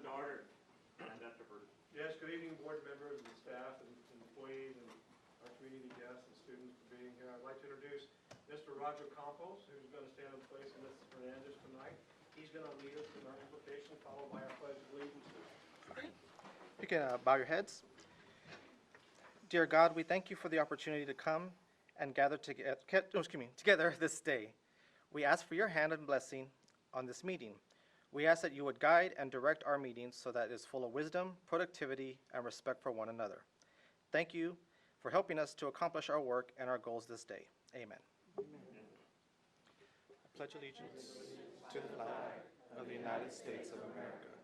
order. And Dr. Burton. Yes, good evening, board members and staff and employees and our community guests and students for being here. I'd like to introduce Mr. Roger Campos, who's going to stand in place of Mrs. Fernandez tonight. He's going to lead us in our invocation, followed by our pledge of allegiance. You can bow your heads. Dear God, we thank you for the opportunity to come and gather together this day. We ask for your hand and blessing on this meeting. We ask that you would guide and direct our meetings so that it is full of wisdom, productivity, and respect for one another. Thank you for helping us to accomplish our work and our goals this day. Amen. I pledge allegiance to the flag of the United States of America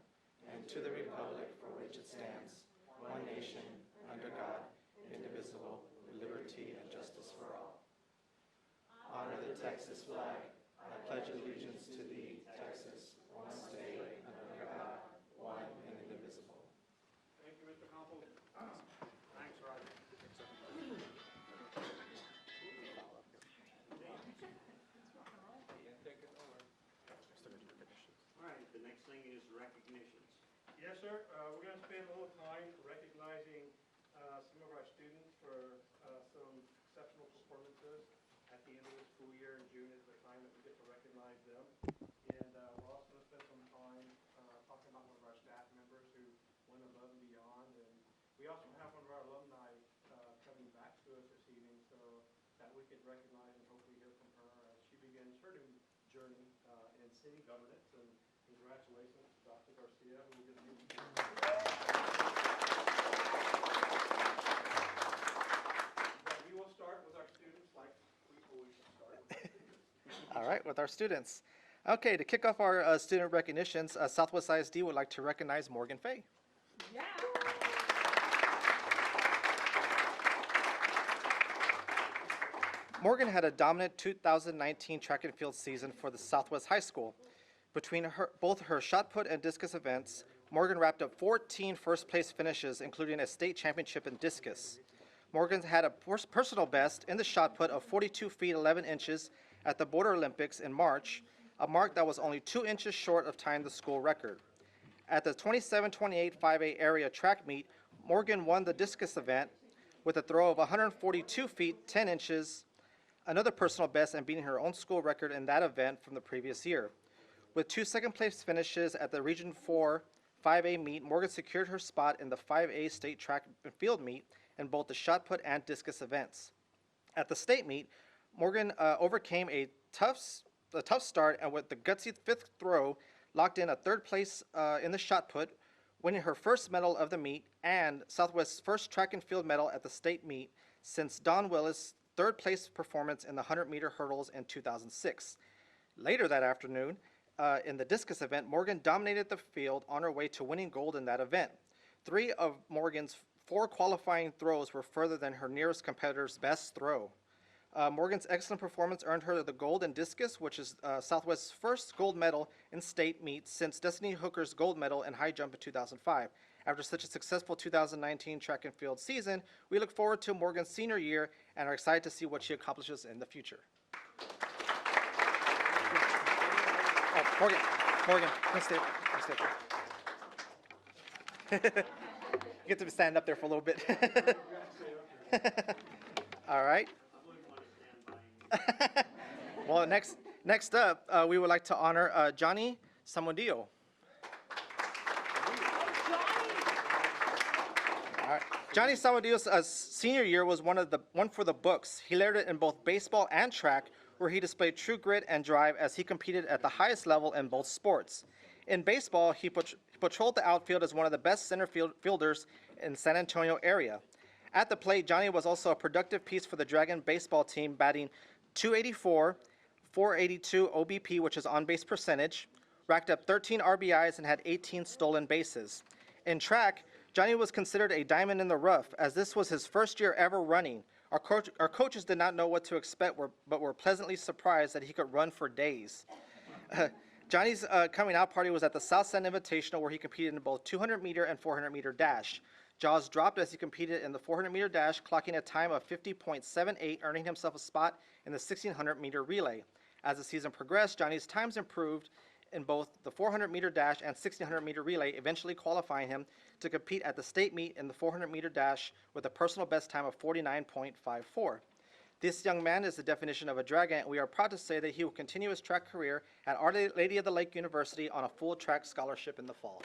and to the republic for which it stands, one nation, under God, indivisible, with liberty and justice for all. Honor the Texas flag. I pledge allegiance to thee, Texas, one state, under God, one and indivisible. Thank you, Mr. Campos. Thanks, Roger. All right, the next thing is recognitions. Yes, sir. We're going to spend a little time recognizing some of our students for some exceptional performances at the end of the school year. In June is the time that we get to recognize them. And we're also going to spend some time talking about one of our staff members who went above and beyond. And we also have one of our alumni coming back to us this evening so that we could recognize and hopefully hear from her as she begins her new journey in city governance. And congratulations to Dr. Garcia, who will get a new We will start with our students like we always start with our students. All right, with our students. Okay, to kick off our student recognitions, Southwest ISD would like to recognize Morgan Fay. Yeah. Morgan had a dominant 2019 track and field season for the Southwest High School. Between both her shot put and discus events, Morgan wrapped up 14 first-place finishes, including a state championship in discus. Morgan had a personal best in the shot put of 42 feet 11 inches at the Border Olympics in March, a mark that was only 2 inches short of tying the school record. At the 27-28 5A area track meet, Morgan won the discus event with a throw of 142 feet 10 inches, another personal best and beating her own school record in that event from the previous year. With 2 second-place finishes at the Region 4 5A meet, Morgan secured her spot in the 5A state track and field meet in both the shot put and discus events. At the state meet, Morgan overcame a tough start and with the gutsy fifth throw, locked in a third place in the shot put, winning her first medal of the meet and Southwest's first track and field medal at the state meet since Don Willis' third place performance in the 100-meter hurdles in 2006. Later that afternoon, in the discus event, Morgan dominated the field on her way to winning gold in that event. 3 of Morgan's 4 qualifying throws were further than her nearest competitor's best throw. Morgan's excellent performance earned her the gold in discus, which is Southwest's first gold medal in state meets since Destiny Hooker's gold medal in high jump in 2005. After such a successful 2019 track and field season, we look forward to Morgan's senior year and are excited to see what she accomplishes in the future. Morgan, stay there. You get to stand up there for a little bit. All right. Well, next up, we would like to honor Johnny Samudio. All right. Johnny Samudio's senior year was one for the books. He layered it in both baseball and track, where he displayed true grit and drive as he competed at the highest level in both sports. In baseball, he patrolled the outfield as one of the best center fielders in San Antonio area. At the plate, Johnny was also a productive piece for the Dragon baseball team, batting .284, .482 OBP, which is on-base percentage, racked up 13 RBIs, and had 18 stolen bases. In track, Johnny was considered a diamond in the rough, as this was his first year ever running. Our coaches did not know what to expect, but were pleasantly surprised that he could run for days. Johnny's coming out party was at the South Send Invitational, where he competed in both 200-meter and 400-meter dash. Jaws dropped as he competed in the 400-meter dash, clocking a time of 50.78, earning himself a spot in the 1,600-meter relay. As the season progressed, Johnny's times improved in both the 400-meter dash and 1600-meter relay, eventually qualifying him to compete at the state meet in the 400-meter dash with a personal best time of 49.54. This young man is the definition of a dragon, and we are proud to say that he will continue his track career at Our Lady of the Lake University on a full track scholarship in the fall.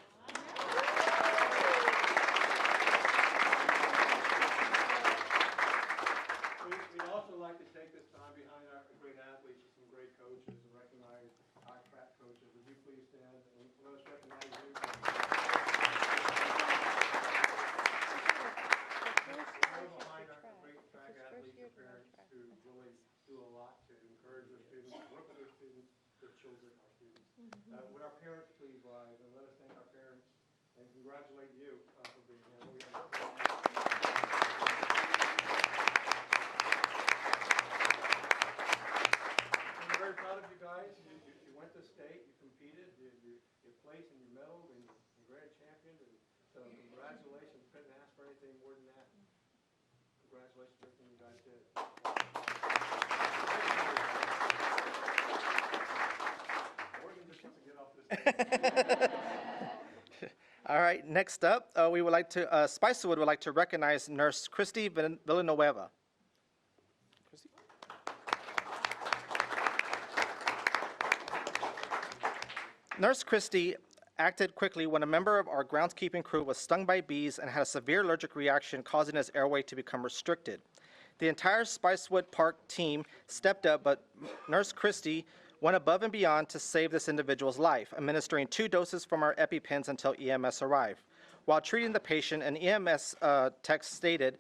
We'd also like to take this time behind our great athletes and some great coaches and recognize our track coaches. Would you please stand and let us recognize you? We're behind our great track athletes and parents who really do a lot to encourage their students, work with their students, their children, our students. Would our parents please rise and let us thank our parents and congratulate you for being here. I'm very proud of you guys. You went to state, you competed, you placed and you medaled and you grand championed. And so congratulations. Couldn't ask for anything more than that. Congratulations for everything you guys did. Morgan just wants to get off this stage. All right, next up, we would like to, Spicewood would like to recognize Nurse Christy Villanueva. Christy? Nurse Christy acted quickly when a member of our groundskeeping crew was stung by bees and had a severe allergic reaction, causing his airway to become restricted. The entire Spicewood Park team stepped up, but Nurse Christy went above and beyond to save this individual's life, administering 2 doses from our EpiPens until EMS arrived. While treating the patient, an EMS text stated,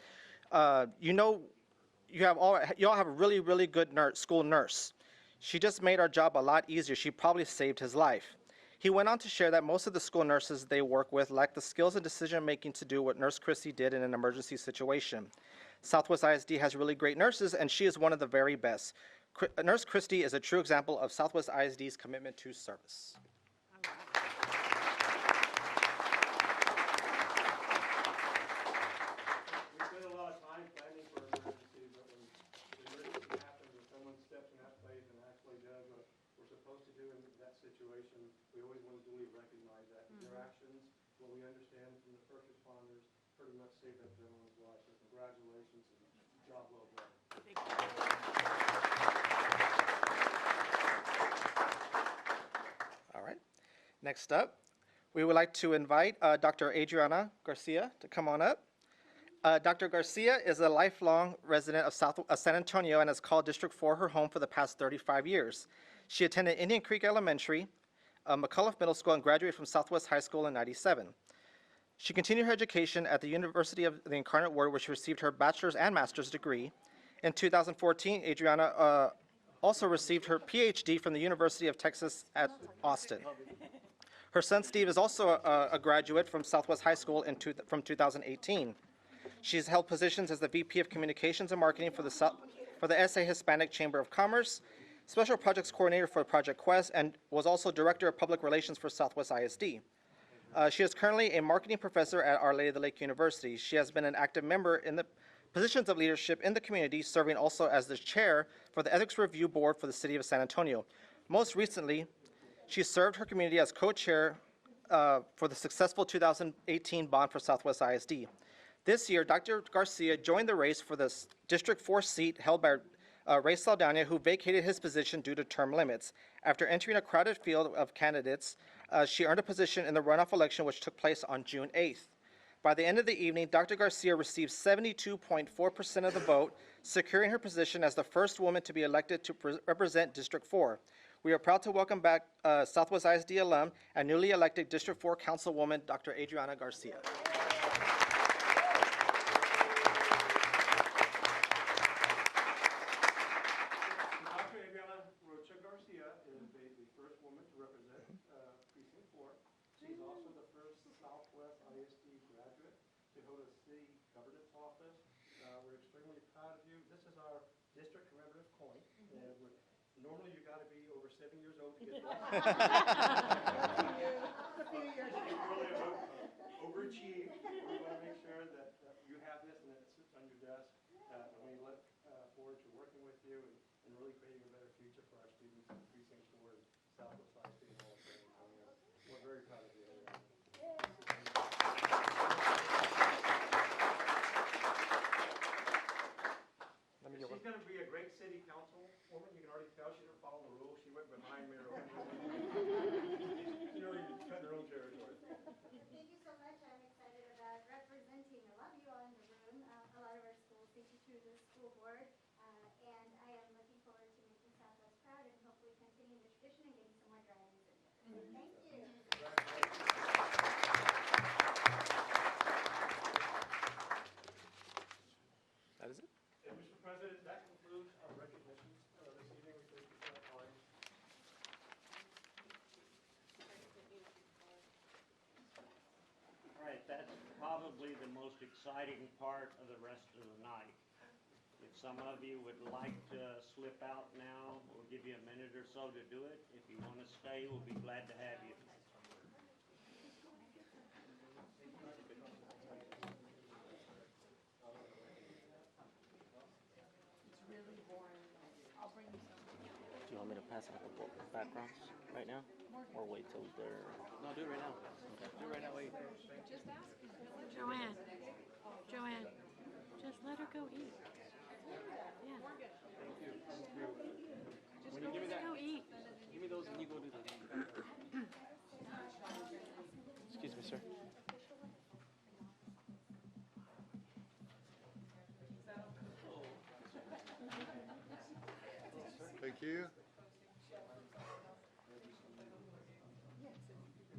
you all have a really, really good school nurse. She just made our job a lot easier. She probably saved his life. He went on to share that most of the school nurses they work with lack the skills and decision-making to do what Nurse Christy did in an emergency situation. Southwest ISD has really great nurses, and she is one of the very best. Nurse Christy is a true example of Southwest ISD's commitment to service. We spend a lot of time planning for emergencies, but when the emergency happens and someone steps in that place and actually does what we're supposed to do in that situation, we always want to duly recognize that. Their actions, what we understand from the first responders, pretty much saved that gentleman's life. So congratulations and job well done. All right. Next up, we would like to invite Dr. Adriana Garcia to come on up. Dr. Garcia is a lifelong resident of San Antonio and has called District 4 her home for the past 35 years. She attended Indian Creek Elementary, McCullough Middle School, and graduated from Southwest High School in '97. She continued her education at the University of the Incarnate Word, where she received her bachelor's and master's degree. In 2014, Adriana also received her PhD from the University of Texas at Austin. Her son Steve is also a graduate from Southwest High School from 2018. She's held positions as the VP of Communications and Marketing for the SA Hispanic Chamber of Commerce, Special Projects Coordinator for Project Quest, and was also Director of Public Relations for Southwest ISD. She is currently a marketing professor at Our Lady of the Lake University. She has been an active member in the positions of leadership in the community, serving also as the chair for the Ethics Review Board for the City of San Antonio. Most recently, she served her community as co-chair for the successful 2018 bond for Southwest ISD. This year, Dr. Garcia joined the race for the District 4 seat held by Ray Saldana, who vacated his position due to term limits. After entering a crowded field of candidates, she earned a position in the runoff election, which took place on June 8th. By the end of the evening, Dr. Garcia received 72.4% of the vote, securing her position as the first woman to be elected to represent District 4. We are proud to welcome back Southwest ISD alum and newly elected District 4 Councilwoman, Dr. Adriana Garcia. She's also the first Southwest ISD graduate to hold a city governance office. We're extremely proud of you. This is our district commemorative coin. Normally you got to be over 7 years old to get this. You really overachieved. We want to make sure that you have this and that it sits on your desk. And we look forward to working with you and really creating a better future for our students in Precinct 4 and Southwest ISD and all of them. to the school board, and I am looking forward to making Southwest proud and hopefully continuing the tradition and getting some more drive-ins in there. So thank you. That is it? And Mr. President, that concludes our recognitions this evening. We thank you for that time. All right, that's probably the most exciting part of the rest of the night. If some of you would like to slip out now, we'll give you a minute or so to do it. If you want to stay, we'll be glad to have you. Do you want me to pass out the backgrounds right now? Or wait till they're... No, do it right now. Do it right now, wait. Joanne, Joanne, just let her go eat. Yeah. When you give me that, Go eat. give me those and you go do that. Excuse me, sir. Thank you.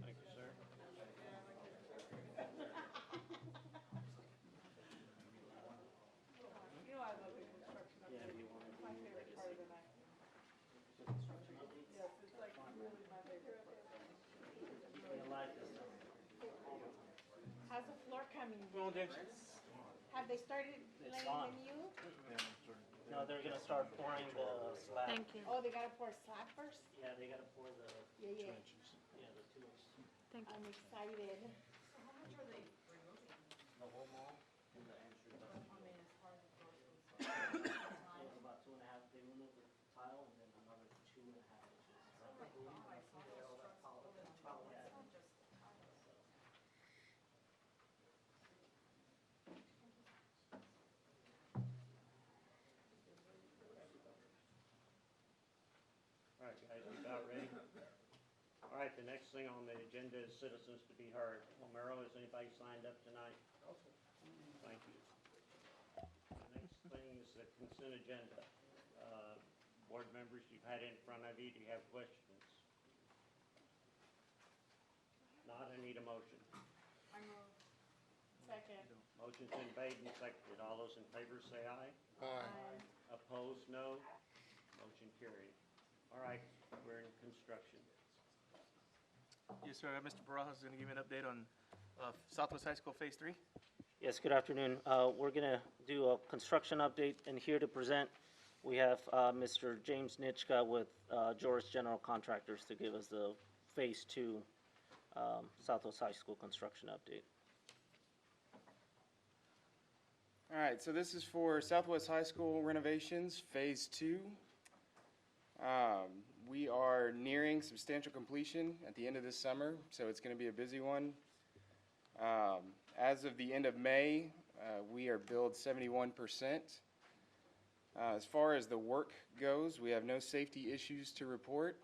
Thank you, sir. Yeah, do you want to... How's the floor coming? Well, James. Have they started laying on. the new? No, they're going to start pouring the slab. Thank you. Oh, they gotta pour slab first? Yeah, they got to pour the... Yeah. Yeah, the two inch. Thank you. I'm excited. The whole mall and the entry. It's about 2.5. They removed the tile and then another 2.5 inches. All right, guys, you about ready? All right, the next thing on the agenda is citizens to be heard. Romero, has anybody signed up tonight? Thank you. The next thing is the consent agenda. Board members, you've had it in front of you. Do you have questions? Not, I need a motion. Second. Motion's been made and seconded. All those in favor say aye. Aye. Opposed, no. Motion carried. All right, we're in construction. Yes, sir. Mr. Barajas is going to give me an update on Southwest High School Phase 3. Yes, good afternoon. We're going to do a construction update, and here to present, we have Mr. James Nitschka with Joris General Contractors to give us the Phase 2 Southwest High School construction update. All right, so this is for Southwest High School renovations, Phase 2. We are nearing substantial completion at the end of this summer, so it's going to be a busy one. As of the end of May, we are billed 71%. As far as the work goes, we have no safety issues to report.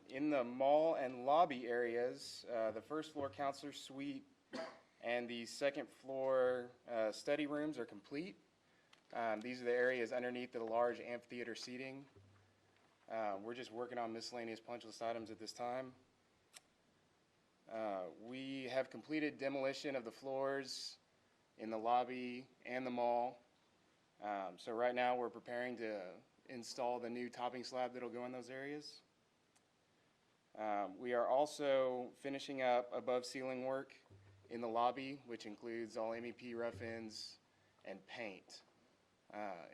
In the mall and lobby areas, the first floor counselor suite and the second floor study rooms are complete. These are the areas underneath the large amphitheater seating. We're just working on miscellaneous punch list items at this time. We have completed demolition of the floors in the lobby and the mall. So right now we're preparing to install the new topping slab that'll go in those areas. We are also finishing up above ceiling work in the lobby, which includes all MEP rough-ins and paint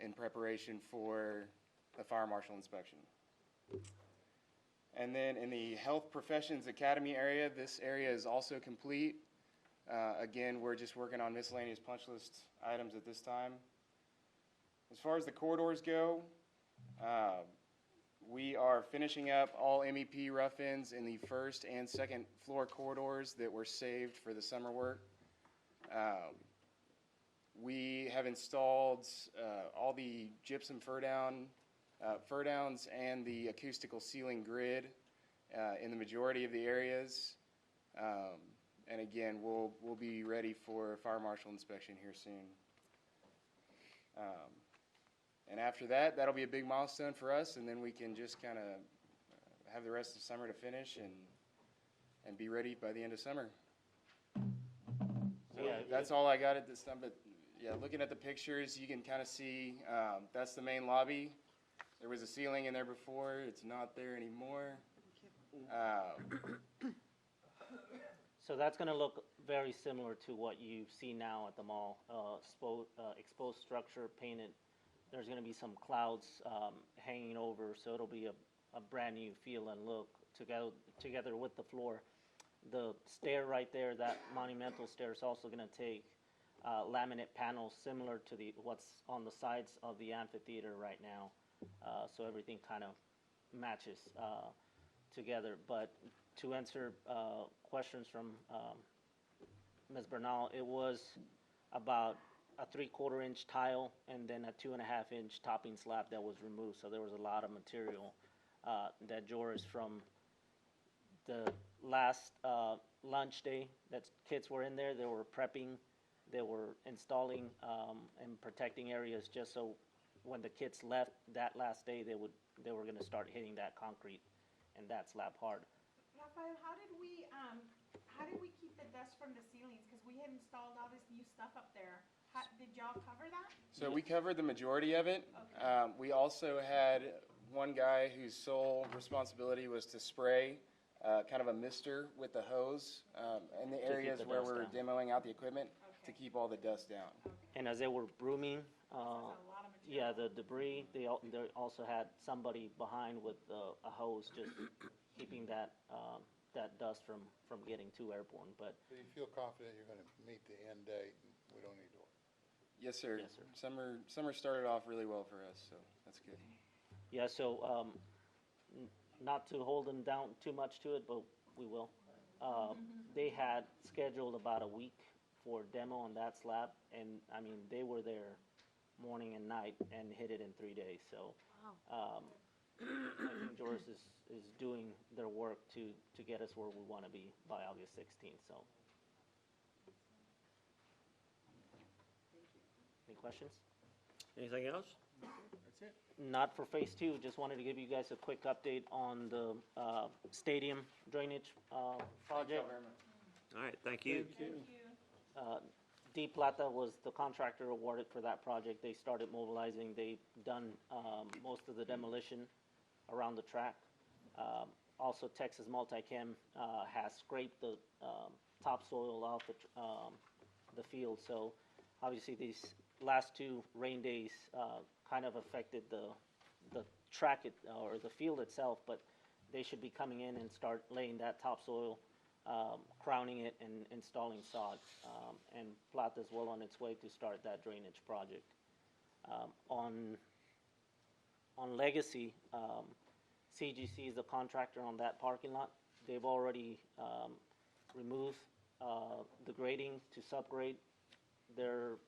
in preparation for the fire marshal inspection. And then in the Health Professions Academy area, this area is also complete. Again, we're just working on miscellaneous punch list items at this time. As far as the corridors go, we are finishing up all MEP rough-ins in the first and second floor corridors that were saved for the summer work. We have installed all the gypsum fur-downs and the acoustical ceiling grid in the majority of the areas. And again, we'll be ready for fire marshal inspection here soon. And after that, that'll be a big milestone for us, and then we can just kind of have the rest of the summer to finish and be ready by the end of summer. So Yeah, that's all I got at this time, but yeah, looking at the pictures, you can kind of see, that's the main lobby. There was a ceiling in there before, it's not there anymore. So that's gonna look very similar to what you see now at the mall. Exposed structure, painted. There's gonna be some clouds hanging over, so it'll be a brand new feel and look together with the floor. The stair right there, that monumental stair, is also gonna take laminate panels similar to what's on the sides of the amphitheater right now. So everything kind of matches together. But to answer questions from Ms. Bernal, it was about a 3/4 inch tile and then a 2.5 inch topping slab that was removed. So there was a lot of material that Joris, from the last lunch day that kids were in there, they were prepping, they were installing and protecting areas just so when the kids left that last day, they were going to start hitting that concrete and that slab hard. Rafael, how did we keep the dust from the ceilings? Because we had installed all this new stuff up there. Did y'all cover that? So we covered the majority of it. Okay. We also had one guy whose sole responsibility was to spray kind of a mister with the hose in the keep areas the where dust we're down. demoing out the equipment to Okay. keep all the dust down. And as they were brooming, That's a lot of material. yeah, the debris, they also had somebody behind with a hose just keeping that dust from getting too airborne. But So you feel confident you're gonna meet the end date, and we don't need to worry? Yes, sir. Yes, sir. Summer started off really well for us, so that's good. yeah, so not to hold them down too much to it, but we will. They had scheduled about a week for demo on that slab, and I mean they were there morning and night and hit it in 3 days. So I think Joris is doing their work to get us where we want to be by August 16th. So, any questions? Anything else? Not for phase two, just wanted to give you guys a quick update on the stadium drainage project. All right, thank you. D Plata was the contractor awarded for that project. They started mobilizing. They've done most of the demolition around the track. Also, Texas Multichem has scraped the topsoil off the field. So obviously these last 2 rain days kind of affected the track or the field itself, but they should be coming in and start laying that topsoil, crowning it and installing sod. And Plata is well on its way to start that drainage project. On Legacy, CGC is the contractor on that parking lot. They've already removed the grading to subgrade. They're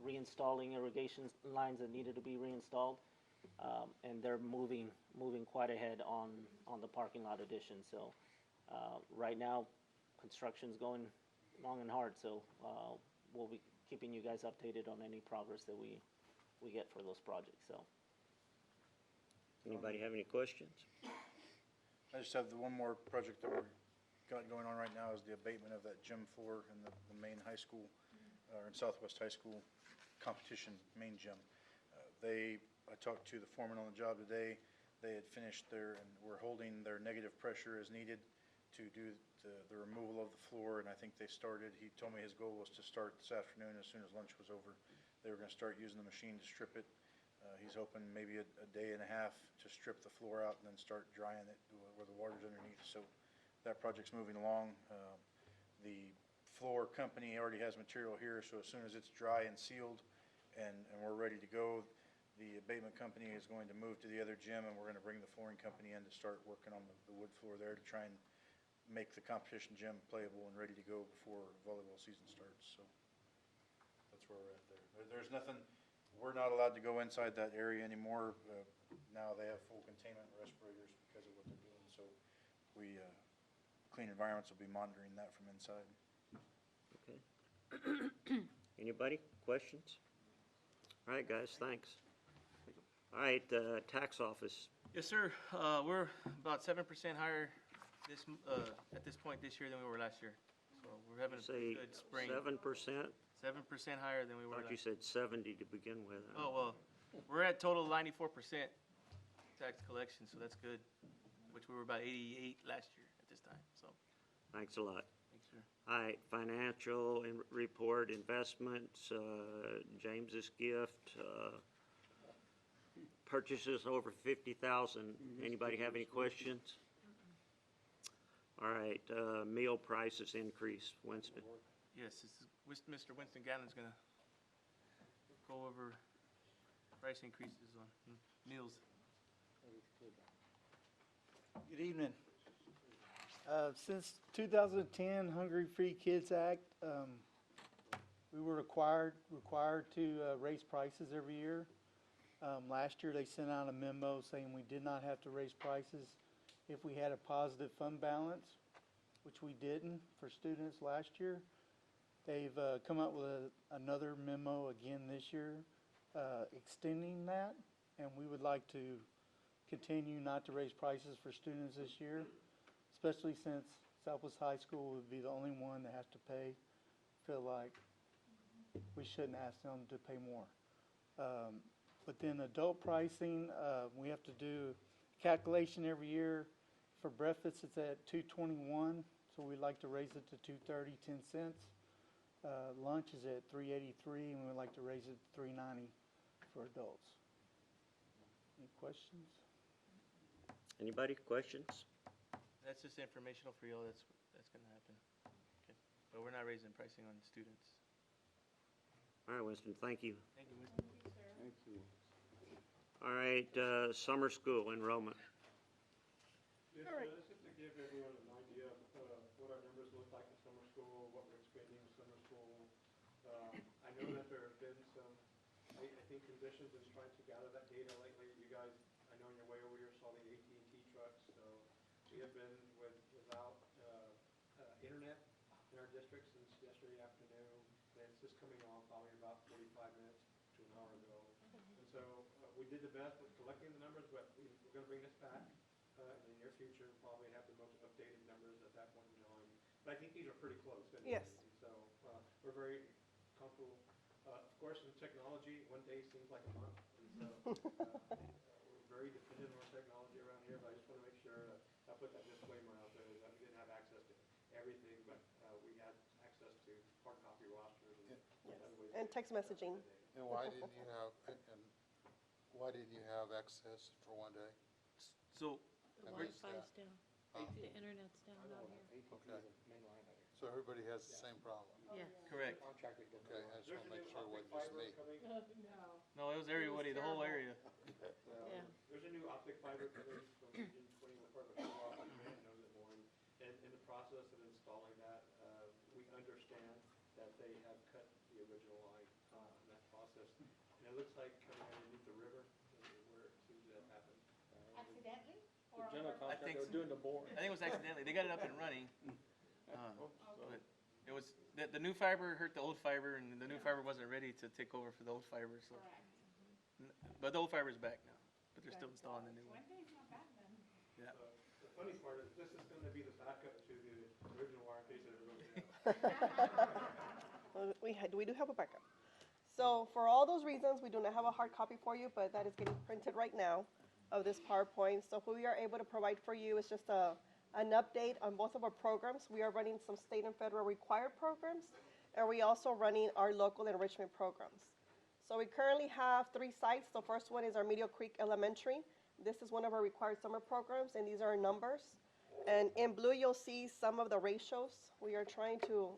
reinstalling irrigation lines that needed to be reinstalled, and they're moving quite ahead on the parking lot addition. So right now, construction's going long and hard. So we'll be keeping you guys updated on any progress that we get for those projects. So. Anybody have any questions? I just have the one more project that we've got going on right now is the abatement of that gym floor in the main high school, or in Southwest High School competition main gym. I talked to the foreman on the job today. They had finished and were holding their negative pressure as needed to do the removal of the floor, and I think they started. He told me his goal was to start this afternoon as soon as lunch was over. They were going to start using the machine to strip it. He's hoping maybe a day and a half to strip the floor out and then start drying it where the water's underneath. So that project's moving along. The floor company already has material here, so as soon as it's dry and sealed and we're ready to go, the abatement company is going to move to the other gym, and we're going to bring the flooring company in to start working on the wood floor there to try and make the competition gym playable and ready to go before volleyball season starts. So that's where we're at there. There's nothing. We're not allowed to go inside that area anymore. Now they have full containment respirators because of what they're doing. So Clean Environments will be monitoring that from inside. Okay. Anybody? Questions? All right, guys, thanks. All right, tax office. Yes, sir. We're about 7% higher this, at this point this year than we were last year. So we're having a Say good spring. 7%? 7% higher than we were Thought you last year. said 70 to begin with. Oh, well, we're at total 94% tax collection, so that's good, which we were about 88 last year at this time, so, Thanks a lot. thanks, sir. All right, financial report, investments, James's gift, purchases over 50,000. Anybody have any questions? All right, meal prices increased. Winston? Yes, Mr. Winston Gannon's gonna go over price increases on meals. Good evening. Since 2010 Hungry Free Kids Act, we were required to raise prices every year. Last year, they sent out a memo saying we did not have to raise prices if we had a positive fund balance, which we didn't for students last year. They've come up with another memo again this year extending that, and we would like to continue not to raise prices for students this year, especially since Southwest High School would be the only one that has to pay. Feel like we shouldn't ask them to pay more. But then adult pricing, we have to do calculation every year. For breakfast, it's at $2.21, so we'd like to raise it to $2.30, 10 cents. Lunch is at $3.83, and we'd like to raise it to $3.90 for adults. Any questions? Anybody, questions? That's just informational for y'all, that's gonna happen. Okay, but we're not raising pricing on students. All right, Winston, thank you. Thank you, Winston. All right, summer school enrollment. This is just to give everyone an idea of what our numbers look like in summer school, what we're expanding in summer school. I know that there have been some, I think, conditions in trying to gather that data lately. You guys, I know on your way over here saw the AT&T trucks, so we have been without internet in our district since yesterday afternoon. And it's just coming on probably about 45 minutes to an hour ago. And so we did the best with collecting the numbers, but we're going to bring this back in the near future, probably have the most updated numbers at that point in time. But I think these are pretty close. Yes. So we're very comfortable. Of course, in technology, one day seems like a month. And so we're very dependent on technology around here, but I just want to make sure that I put that disclaimer out there that we didn't have access to everything, but we had access to hard copy rosters and other ways. And text messaging. And why didn't you have access for one day? So, The And where's Wi-Fi's that? down. The internet's down out here. Okay. So everybody has the same problem? Yeah. correct. Okay, I just want to make sure it wasn't just me. No, it was everybody, the whole area. Yeah. There's a new optic fiber coming from Region 20, part of the co-op, you may know that more. And in the process of installing that, we understand that they have cut the original line in that process. And it looks like coming underneath the river, where it seems to have happened. Accidentally? I think it was accidentally. They got it up and running. But it was, the new fiber hurt the old fiber, and the new fiber wasn't ready to take over for the old fiber, so. But the old fiber's back now, but they're still installing the new one. One day's not bad then. Yeah. The funny part is, this is going to be the backup to the original wire case that everybody has. We do have a backup. So for all those reasons, we do not have a hard copy for you, but that is getting printed right now of this PowerPoint. So what we are able to provide for you is just an update on both of our programs. We are running some state and federal required programs, and we also running our local enrichment programs. So we currently have 3 sites. The first one is our Meadow Creek Elementary. This is one of our required summer programs, and these are our numbers. And in blue, you'll see some of the ratios. We are trying to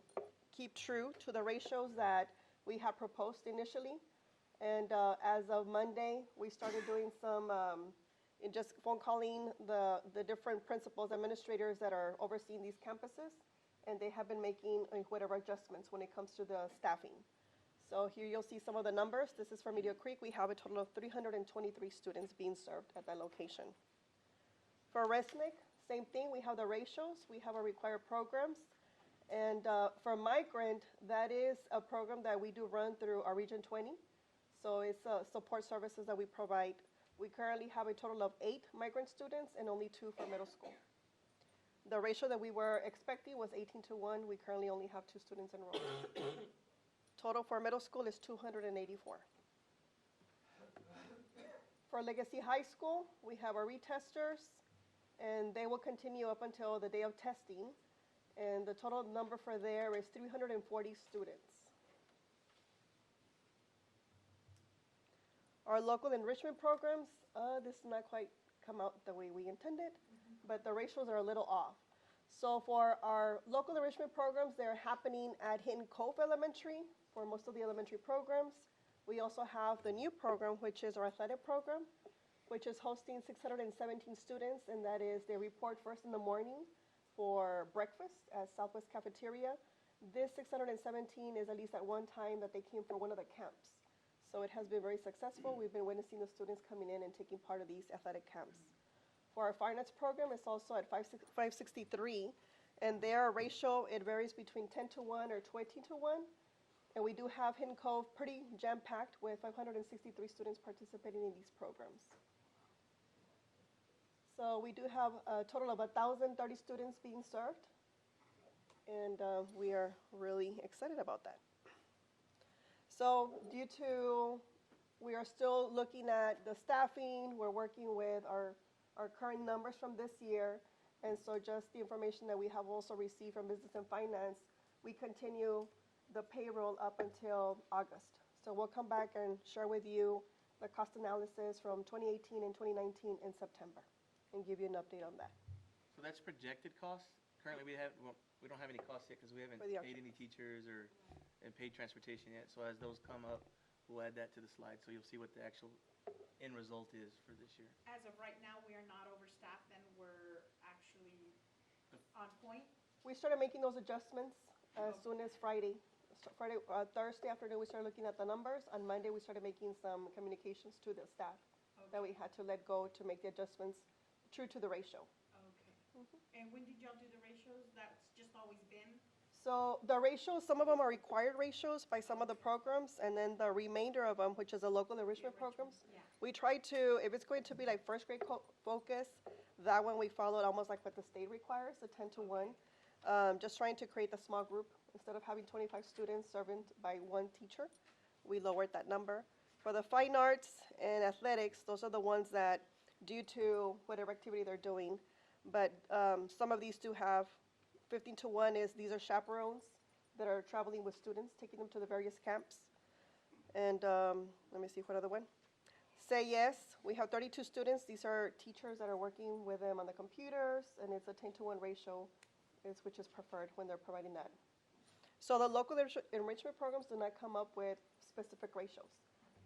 keep true to the ratios that we have proposed initially. And as of Monday, we started doing some just phone calling the different principals, administrators that are overseeing these campuses, and they have been making whatever adjustments when it comes to the staffing. So here you'll see some of the numbers. This is for Meadow Creek. We have a total of 323 students being served at that location. For RESMIC, same thing. We have the ratios. We have our required programs. And for Migrant, that is a program that we do run through our Region 20. So it's support services that we provide. We currently have a total of 8 migrant students and only 2 for middle school. The ratio that we were expecting was 18-1. We currently only have 2 students enrolled. Total for middle school is 284. For Legacy High School, we have our retesters, and they will continue up until the day of testing. And the total number for there is 340 students. Our local enrichment programs, this did not quite come out the way we intended, but the ratios are a little off. So for our local enrichment programs, they're happening at Hinton Cove Elementary for most of the elementary programs. We also have the new program, which is our athletic program, which is hosting 617 students, and that is they report first in the morning for breakfast at Southwest Cafeteria. This 617 is at least at one time that they came for one of the camps. So it has been very successful. We've been witnessing the students coming in and taking part of these athletic camps. For our fine arts program, it's also at 563, and their ratio, it varies between 10-1 or 20-1. And we do have Hinton Cove pretty jam-packed with 563 students participating in these programs. So we do have a total of 1,030 students being served, and we are really excited about that. So we are still looking at the staffing, we're working with our current numbers from this year, and so just the information that we have also received from Business and Finance, we continue the payroll up until August. So we'll come back and share with you the cost analysis from 2018 and 2019 in September and give you an update on that. So that's projected costs? Currently, we don't have any costs yet because we haven't For the paid any teachers and paid transportation yet. So as those come up, we'll add that to the slide, so you'll see what the actual end result is for this year. As of right now, we are not overstaffed and we're actually on point. We started making those adjustments as soon as Thursday afternoon, we started looking at the numbers. On Monday, we started making some communications to the staff that we had to let go to make the adjustments true to the ratio. Okay. And when did y'all do the ratios? That's just always been? So the ratios, some of them are required ratios by some of the programs, and then the remainder of them, which is the local enrichment programs, we try to, if it's going to be like first grade focus, that one we followed almost like what the state requires, the 10-1. Just trying to create a small group. Instead of having 25 students serving by one teacher, we lowered that number. For the fine arts and athletics, those are the ones that, due to whatever activity they're doing, but some of these do have 15-1 is these are chaperones that are traveling with students, taking them to the various camps. And let me see what other one. Say Yes, we have 32 students. These are teachers that are working with them on the computers, and it's a 10-1 ratio, which is preferred when they're providing that. So the local enrichment programs do not come up with specific ratios.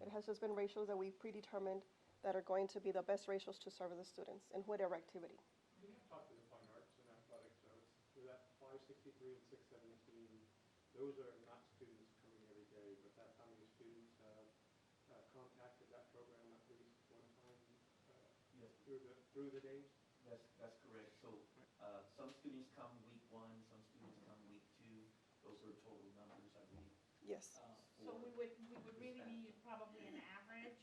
It has just been ratios that we predetermined that are going to be the best ratios to serve the students in whatever activity. We have talked to the fine arts and athletics, so with that 563 and 617, those are not students coming every day, but that's how many students have contacted that program at least one time through the days? That's correct. So some students come week 1, some students come week 2. Those are total numbers, I believe. Yes. So we would really need probably an average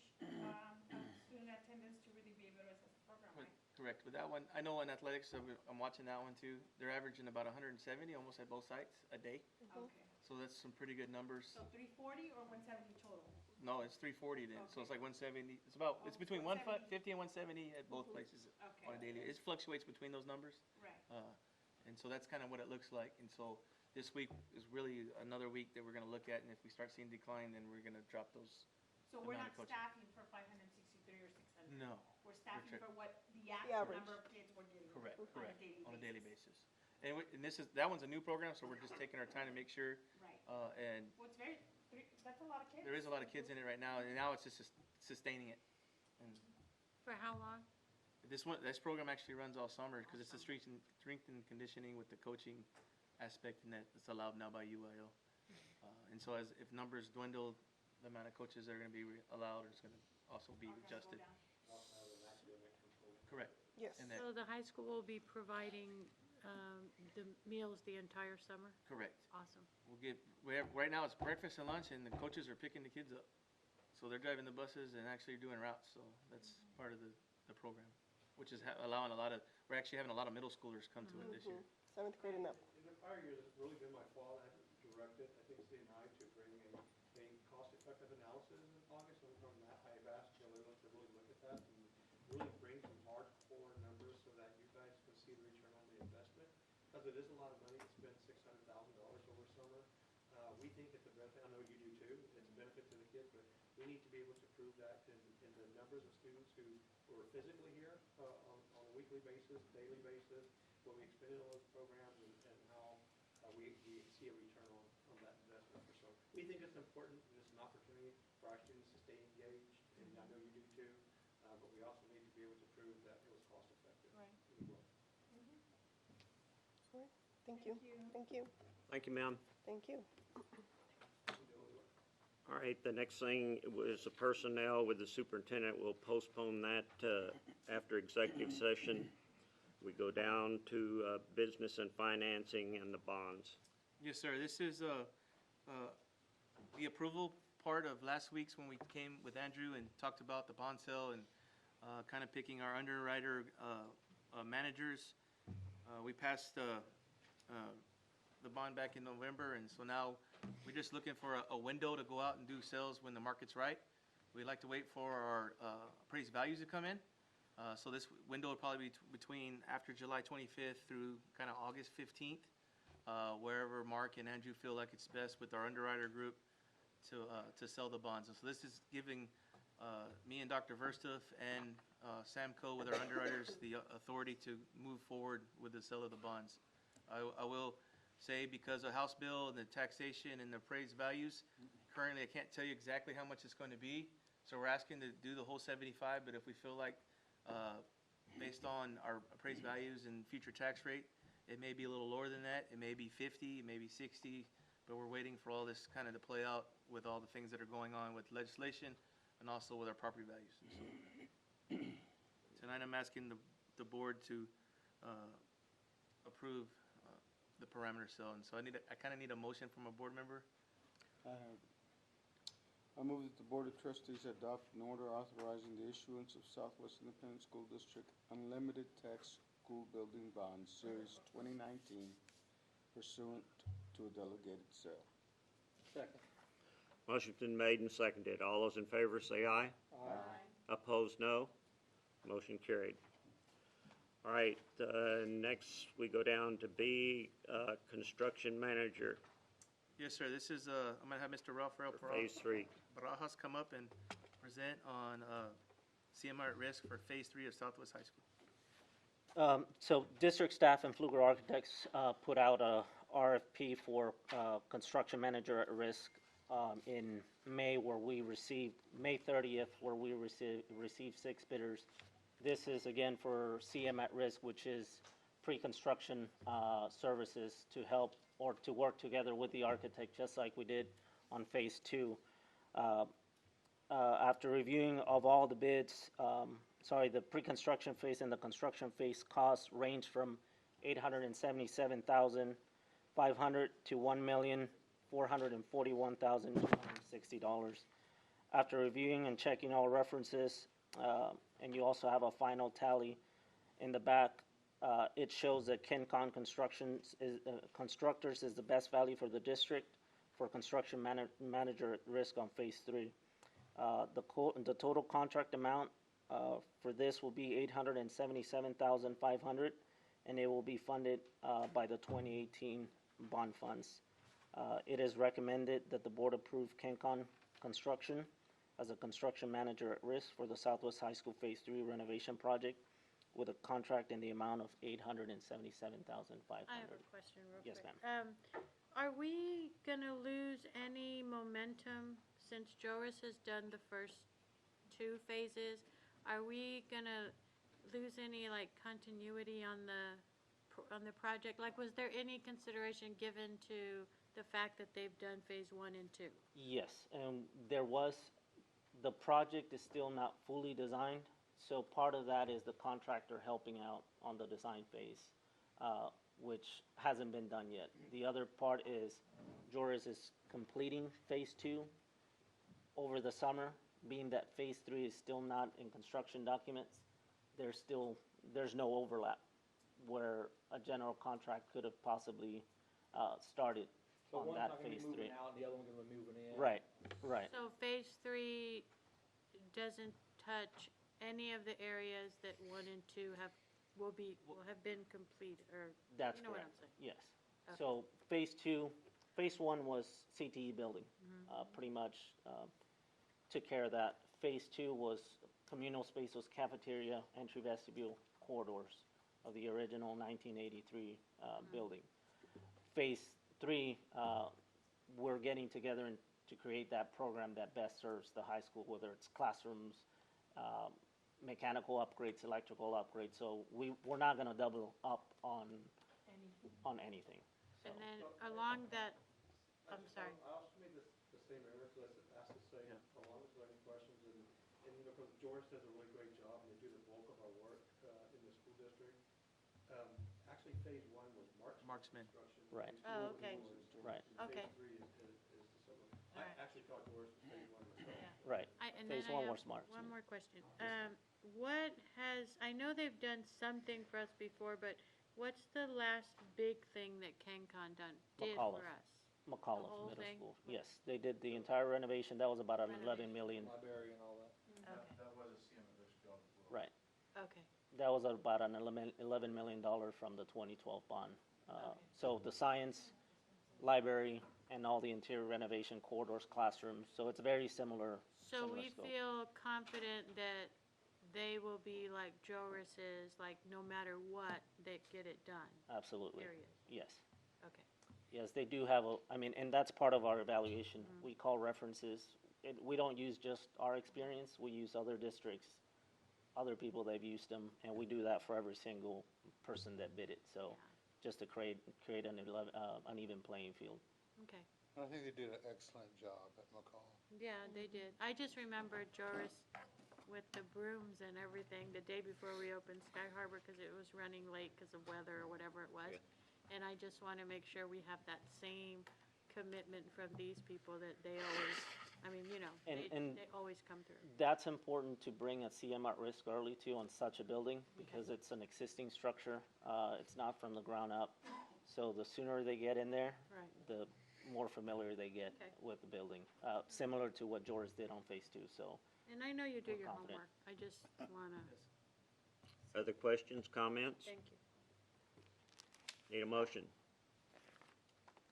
student attendance to really be able to assess the program, right? Correct. With that one, I know in athletics, I'm watching that one too. They're averaging about 170 almost at both sites a day. Okay. So that's some pretty good numbers. So 340 or 170 total? No, it's 340 then. So it's Okay. like 170. It's between 170. 150 and 170 at both places Okay. on a daily. It fluctuates between those numbers. Right. And so that's kind of what it looks like. And so this week is really another week that we're going to look at, and if we start seeing decline, then we're going to drop those. So we're amount not of coaches. staffing for 563 or 600? No. We're staffing check- for what the actual average. number of kids we're getting Correct, on a correct, daily basis? on a daily basis. And that one's a new program, so we're just taking our time to make sure. Right. And Well, that's a lot of kids. there is a lot of kids in it right now, and now it's just sustaining it. And For how long? this program actually runs all summer because it's the strength and conditioning with the coaching aspect, and that's allowed now by UIL. And so if numbers dwindle, the amount of coaches that are going to be allowed is going to also be adjusted. Correct. Yes. And that, So the high school will be providing the meals the entire summer? correct. Awesome. Right now it's breakfast and lunch, and the coaches are picking the kids up. So they're driving the buses and actually doing routes, so that's part of the program, which is allowing we're actually having a lot of middle schoolers come to it this year. 7th grade and up. In the prior years, it's really been my fault. I haven't directed, I think, City and I to bring a cost-effective analysis in August. And from that, I've asked Joe Lewis to really look at that and really bring some hardcore numbers so that you guys can see the return on the investment. Because it is a lot of money to spend $600,000 over summer. We think it's a benefit, I know you do too, it's a benefit to the kids, but we need to be able to prove that in the numbers of students who are physically here on a weekly basis, daily basis, what we expend on those programs and how we see a return on that investment. So we think it's important and it's an opportunity for our students to stay engaged, and I know you do too, but we also need to be able to prove that it was cost effective. Right. We will. Thank you. Thank you. Thank you, ma'am. Thank you. All right, the next thing was the personnel with the superintendent. We'll postpone that after executive session. We go down to business and financing and the bonds. Yes, sir. This is the approval part of last week's when we came with Andrew and talked about the bond sale and kind of picking our underwriter managers. We passed the bond back in November, and so now we're just looking for a window to go out and do sales when the market's right. We like to wait for our appraised values to come in. So this window will probably be between after July 25th through kind of August 15th, wherever Mark and Andrew feel like it's best with our underwriter group to sell the bonds. And so this is giving me and Dr. Verstuff and Samco with our underwriters the authority to move forward with the sale of the bonds. I will say, because of House bill and the taxation and the appraised values, currently I can't tell you exactly how much it's going to be. So we're asking to do the whole 75, but if we feel like based on our appraised values and future tax rate, it may be a little lower than that. It may be 50, it may be 60, but we're waiting for all this kind of to play out with all the things that are going on with legislation and also with our property values. And so tonight I'm asking the board to approve the parameter sale, and so I kind of need a motion from a board member. I move that the Board of Trustees adopt an order authorizing the issuance of Southwest Independent School District Unlimited Tax School Building Bonds, Series 2019, pursuant to a delegated sale. Second. Motion's been made and seconded. All those in favor say aye. Aye. Opposed, no. Motion carried. All right, next we go down to B, construction manager Yes, sir. This is, I'm going to have Mr. Rafael for Phase 3. Barajas come up and present on CMR at risk for Phase 3 of Southwest High School. So district staff and Fluger Architects put out a RFP for construction manager at risk in May, where we received, May 30th, where we received 6 bidders. This is again for CM at risk, which is pre-construction services to help or to work together with the architect, just like we did on Phase 2. After reviewing of all the bids, the pre-construction phase and the construction phase costs range from $877,500 to $1,441,260. After reviewing and checking all references, and you also have a final tally in the back, it shows that KenCon Constructors is the best value for the district for construction manager at risk on Phase 3. The total contract amount for this will be $877,500, and it will be funded by the 2018 bond funds. It is recommended that the board approve KenCon Construction as a construction manager at risk for the Southwest High School Phase 3 renovation project with a contract in the amount of $877,500. I have a question real quick. Yes, ma'am. Are we gonna lose any momentum since Joris has done the first 2 phases? Are we gonna lose any like continuity on the project? Like, was there any consideration given to the fact that they've done Phase 1 and 2? Yes, and there was, the project is still not fully designed, so part of that is the contractor helping out on the design phase, which hasn't been done yet. The other part is Joris is completing Phase 2 over the summer, being that phase 3 is still not in construction documents, there's no overlap where a general contract could have possibly started on that phase 3. out, and the other one gonna be moving in. Right. So phase 3 doesn't touch any of the areas that 1 and 2 will have been complete, or, That's you know what I'm correct. saying? Yes. Okay. So phase 1 was CTE building, pretty much took care of that. Phase 2 was communal space, was cafeteria, entry vestibule, corridors of the original 1983 building. Phase 3, we're getting together to create that program that best serves the high school, whether it's classrooms, mechanical upgrades, electrical upgrades. So we're not going to double up on anything. So. And then along that, I'm sorry. I also made the same error, so that's asked the same, along with any questions, and you know, because George does a really great job, and they do the bulk of our work in the school district. Actually, phase 1 was Marksman construction. Right. Phase 2 Oh, was okay. Lawrence. Right. Okay. Phase 3 is the summer. All right. I actually thought George was phase 1 myself. Right. And Phase then 1 I was have smart. one more question. I know they've done something for us before, but what's the last big thing that KenCon did McAuliffe. for us? McAuliffe whole Middle thing? School. Yes, they did the entire renovation. That was about an 11 million. Library and all that. Okay, That was a CMS job as well. Right. okay, That was about an $11 million from the 2012 bond. So the science, library, and all the interior renovation, corridors, classrooms. So it's very similar. so similar we scope. feel confident that they will be like Joris's, like no matter what, they get it done, Absolutely. period? Yes. Okay, Yes, they do have and that's part of our evaluation. We call references. We don't use just our experience. We use other districts, other people that have used them, and we do that for every single person that bid it. So just to create an even playing field. okay. I think they did an excellent job at McCall. Yeah, they did. I just remembered Joris with the brooms and everything the day before we opened Sky Harbor because it was running late because of weather or whatever it was. And I just want to make sure we have that same commitment from these people that they always, I mean, you know, And- they always come through. That's important to bring a CM at risk early too on such a building because it's an existing structure. It's not from the ground up. So the sooner they get in there, Right. the more familiar they get Okay. with the building. Similar to what George did on phase 2. So And I know you do We're your confident. homework. I just want to, Other questions, comments? thank you. Need a motion?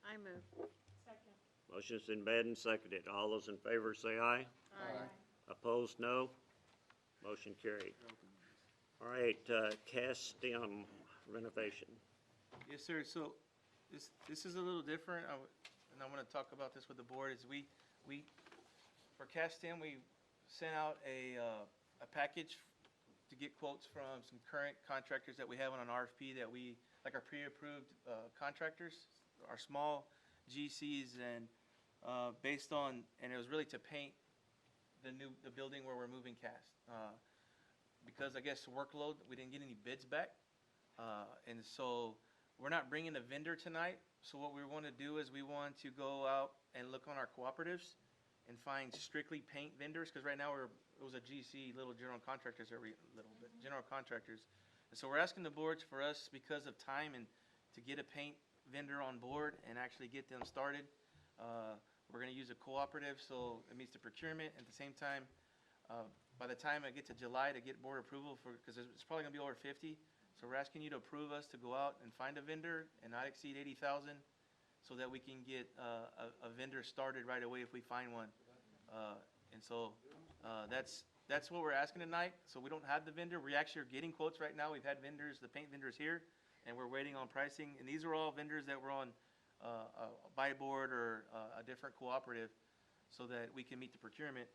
I move. Second. Motion's been made and seconded. All those in favor say aye. Aye. Opposed, no. Motion carried. All right, Castem renovation. Yes, sir. So this is a little different, and I want to talk about this with the board, is we for Castem, we sent out a package to get quotes from some current contractors that we have on an RFP that we, like our pre-approved contractors, our small GCs, and based on, and it was really to paint the building where we're moving cast. Because I guess workload, we didn't get any bids back. And so we're not bringing a vendor tonight. So what we want to do is we want to go out and look on our cooperatives and find strictly paint vendors, because right now it was a GC, little general contractors, general contractors. And so we're asking the boards for us, because of time, and to get a paint vendor on board and actually get them started. We're going to use a cooperative, so it meets the procurement. At the same time, by the time I get to July to get board approval because it's probably going to be over 50. So we're asking you to approve us to go out and find a vendor and not exceed 80,000, so that we can get a vendor started right away if we find one. And so that's what we're asking tonight. So we don't have the vendor. We actually are getting quotes right now. We've had vendors, the paint vendors here, and we're waiting on pricing. And these are all vendors that were on a buy board or a different cooperative, so that we can meet the procurement.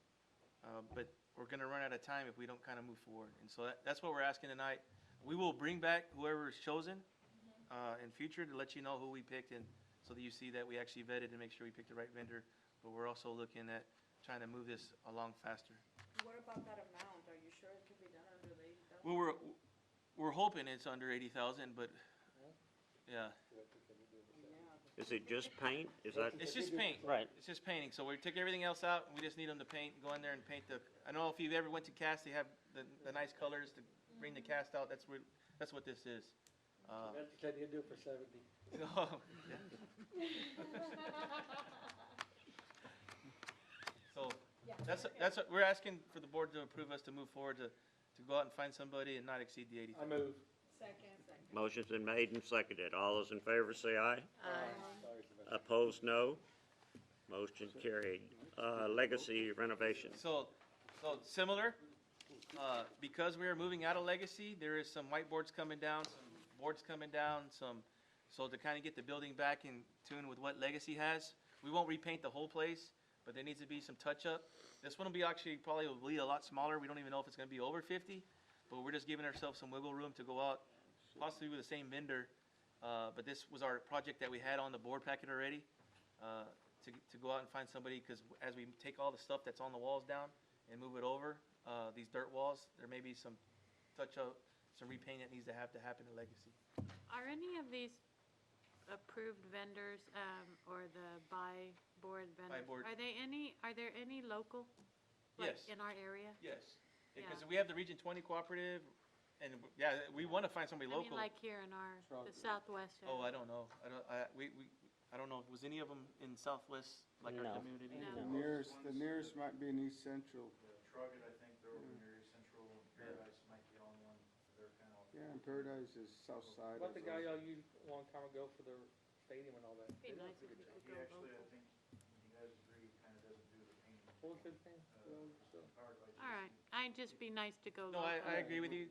But we're going to run out of time if we don't kind of move forward. And so that's what we're asking tonight. We will bring back whoever is chosen in future to let you know who we picked, and so that you see that we actually vetted and make sure we picked the right vendor. But we're also looking at trying to move this along faster. What about that amount? Are you sure it can be done under the 80,000? Well, we're hoping it's under 80,000, but yeah. Is it just paint? Is that? It's just paint. Right. It's just painting. So we took everything else out. We just need them to paint, go in there and paint the, I don't know if you've ever went to cast, they have the nice colors to bring the cast out. That's what this is. Can you do it for 70? Oh, yeah. So that's what we're asking for the board to approve us to move forward to go out and find somebody and not exceed the 80. I move. Motion's been made and seconded. All those in favor say aye. Aye. Opposed, no. Motion carried. Legacy renovation. So similar, because we are moving out of Legacy, there is some whiteboards coming down, some boards coming down, so to kind of get the building back in tune with what Legacy has. We won't repaint the whole place, but there needs to be some touch-up. This one will be actually probably will be a lot smaller. We don't even know if it's going to be over 50, but we're just giving ourselves some wiggle room to go out, possibly with the same vendor. But this was our project that we had on the board packet already, to go out and find somebody, because as we take all the stuff that's on the walls down and move it over, these dirt walls, there may be some touch-up, some repaint that needs to happen in Legacy. Are any of these approved vendors, or the buy board vendors? Buy board. Are there any local? Like Yes. in our area? Yes, Yeah. because we have the Region 20 Cooperative, and yeah, we want to find somebody I mean, local. like here in the southwest area? Oh, I don't know. I don't know. Was any of them in Southwest, like our No. community? No. The nearest might be in East Central. Trugget, I think they're over near East Central, and Paradise might be on one. They're kind of. Yeah, and Paradise is south side. What about of the guy y'all used a long time ago for the stadium and all that? It'd be They did a nice if pretty we good could job. go Actually, I local. think you guys agree, he kind of doesn't do the painting. What was his name? Powered by All right, I'd just be nice to go No, local. I agree with you.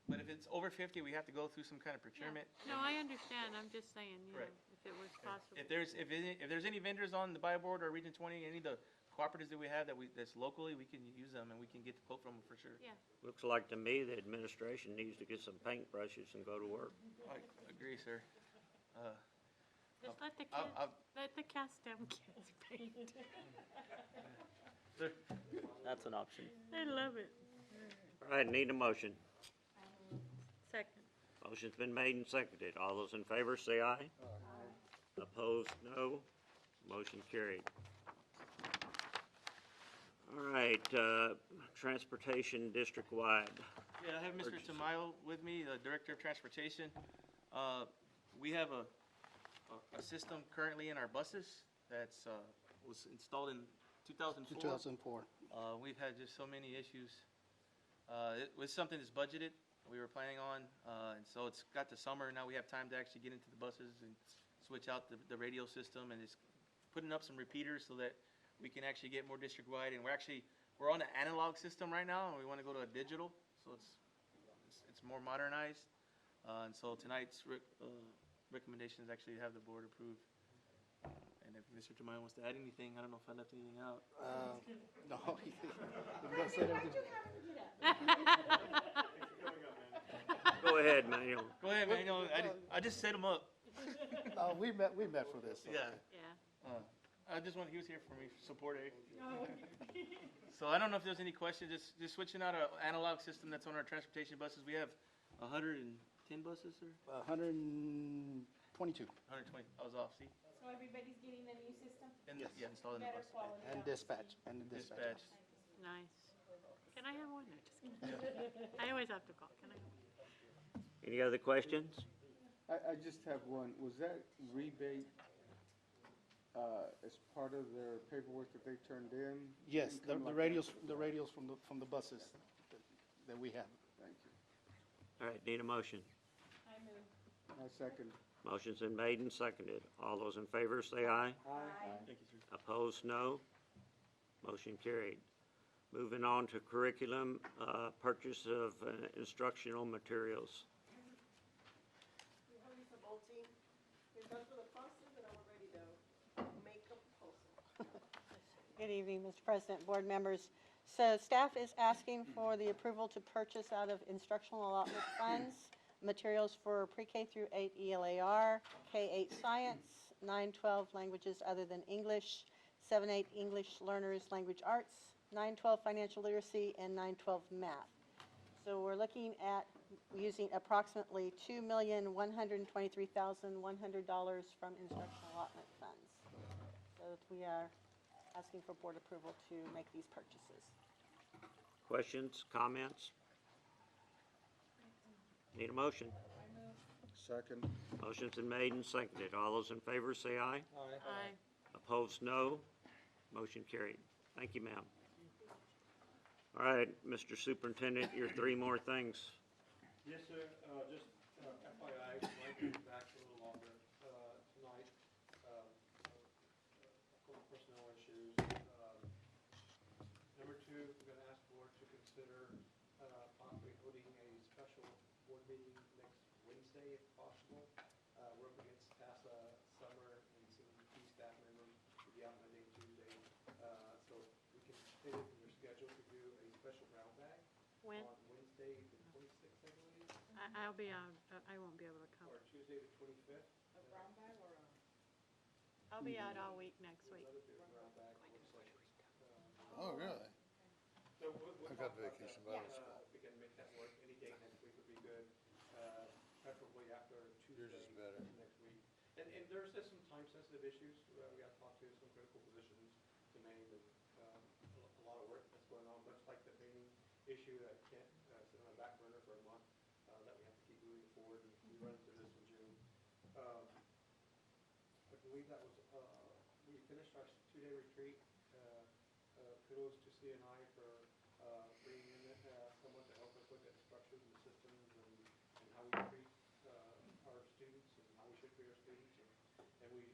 But if it's over 50, we have to go through some kind of procurement. No, I understand, I'm just saying, you know, Right. if it was possible. If there's any vendors on the buy board or Region 20, any of the cooperatives that we have that's locally, we can use them and we can get the quote from them for sure. Yeah, Looks like to me the administration needs to get some paintbrushes and go to work. I agree, sir. just let the I'll- kids, let the cast-down kids paint. Sir, That's an option. I love it. All right, need a motion. Second. Motion's been made and seconded. All those in favor say aye. Opposed, no. Motion carried. All right, transportation district-wide. yeah, I have Mr. Tamayo with me, the Director of Transportation. We have a system currently in our buses that's was installed in 2004. 2004. We've had just so many issues. It was something that's budgeted, we were planning on, and so it's got to summer, now we have time to actually get into the buses and switch out the radio system, and it's putting up some repeaters so that we can actually get more district-wide, and we're on an analog system right now, and we want to go to a digital, so it's more modernized. And so tonight's recommendation is actually to have the board approve. And if Mr. Tamayo wants to add anything, I don't know if I left anything out. No, you guys said everything. Go ahead, Manuel. Go ahead, man. I just set him up. We met for this. so. Yeah. Yeah. I just want, he was here for me, support it. So I don't know if there's any questions, just switching out an analog system that's on our transportation buses. We have 110 buses, sir? 122. 120, I was off, see? So everybody's getting a new system? And, yeah, installed in the Better bus. quality. And dispatch, Dispatch. Nice. Can I have one? No, just kidding. I always have to call. Can I have one? Any other questions? I just have one. Was that rebate as part of their paperwork that they turned in? Yes, the Income like radios from the buses that we have. Thank you. All right, need a motion. I move. I second. Motion's been made and seconded. All those in favor say aye. Thank you, sir. Opposed, no. Motion carried. Moving on to curriculum, purchase of instructional materials. Lisa Bolte, you're done for the process, and I'm ready to make a proposal. Good evening, Mr. President, board members. So staff is asking for the approval to purchase out of instructional allotment funds materials for pre-K through 8 ELAR, K-8 science, 9-12 languages other than English, 7-8 English learners language arts, 9-12 financial literacy, and 9-12 math. So we're looking at using approximately $2,123,100 from instructional allotment funds. So we are asking for board approval to make these purchases. Questions, comments? Need a motion? Second. Motion's been made and seconded. All those in favor say aye. Aye. Opposed, no. Motion carried. Thank you, ma'am. All right, Mr. Superintendent, your three more things. Yes, sir. Just FYI, might be back a little longer tonight. A couple of personnel issues. Number two, we're going to ask the board to consider possibly holding a special board meeting next Wednesday, if possible. We're up against TASA summer, and some key staff members will be out Monday and Tuesday. So we can fit it in your schedule to do a special brown bag When? on Wednesday, the 26th, I believe. I'll be out, I won't be able to come. Or Tuesday, the 25th. I'll be out all week next week. Another big brown bag, looks like. Oh, really? So we'll I talk got about vacation that. Bible school. If we can make that work, any day next week would be good, preferably after Tuesday Yours is better. next week. And there's just some time-sensitive issues, we got to talk to some critical positions to name, and a lot of work that's going on, much like the painting issue that can't sit on a back burner for a month, that we have to keep moving forward, and we run into this in June. I believe that was, we finished our two-day retreat. Kudos to CNI for bringing in someone to help us look at structures and systems and how we treat our students and how we should treat our students. And we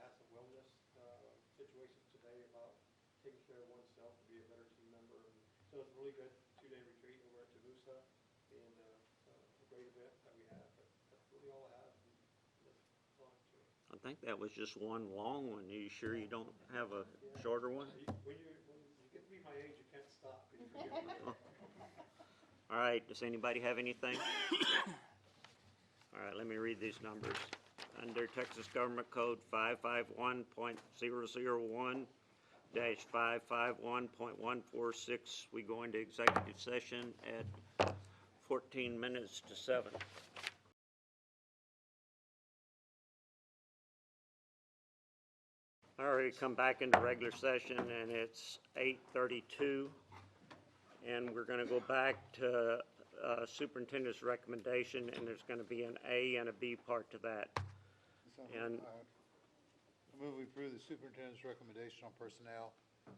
had some wellness situations today about taking care of oneself to be a better team member. And so it's a really good two-day retreat over at Tabusa, and a great event that we had. But that's really all I have. I think that was just one long one. Are you sure you don't have a shorter one? When you get to be my age, you can't stop. 'Cause you forget. All right, does anybody have anything? All right, let me read these numbers. Under Texas Government Code 551.001-551.146, we go into executive session at 14 minutes to 7. All right, come back into regular session, and it's 8:32. And we're going to go back to superintendent's recommendation, and there's going to be an A and a B part to that. So, And- I move we approve the superintendent's recommendation on personnel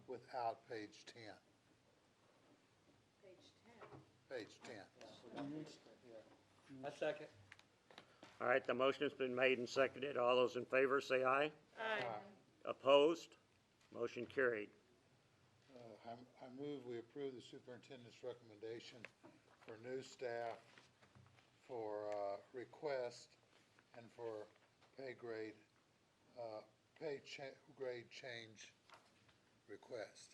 without page 10. Page 10. A second. All right, the motion has been made and seconded. All those in favor, say aye. Aye. Opposed? Motion carried. I move we approve the superintendent's recommendation for new staff, for request, and for grade change request.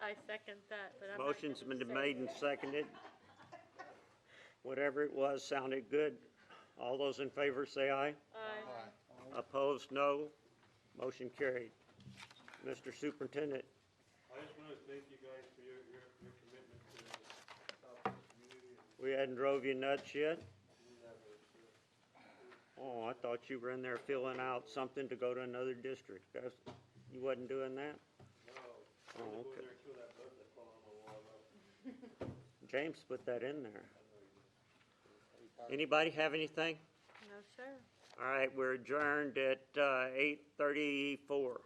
I second that, but I'm not Motion's gonna been say made and it. seconded. Whatever it was sounded good. All those in favor, say aye. Aye. Opposed, no. Motion carried. Mr. Superintendent, I just want to thank you guys for your commitment to the Southwest community. we hadn't drove you nuts yet? And Oh, I thought you were in there filling out something to go to another district. You wasn't doing that? no, Oh, go okay. there and kill that bug that's falling on my wall. James put that in there. Anybody have anything? No, sir. All right, we're adjourned at 8:34.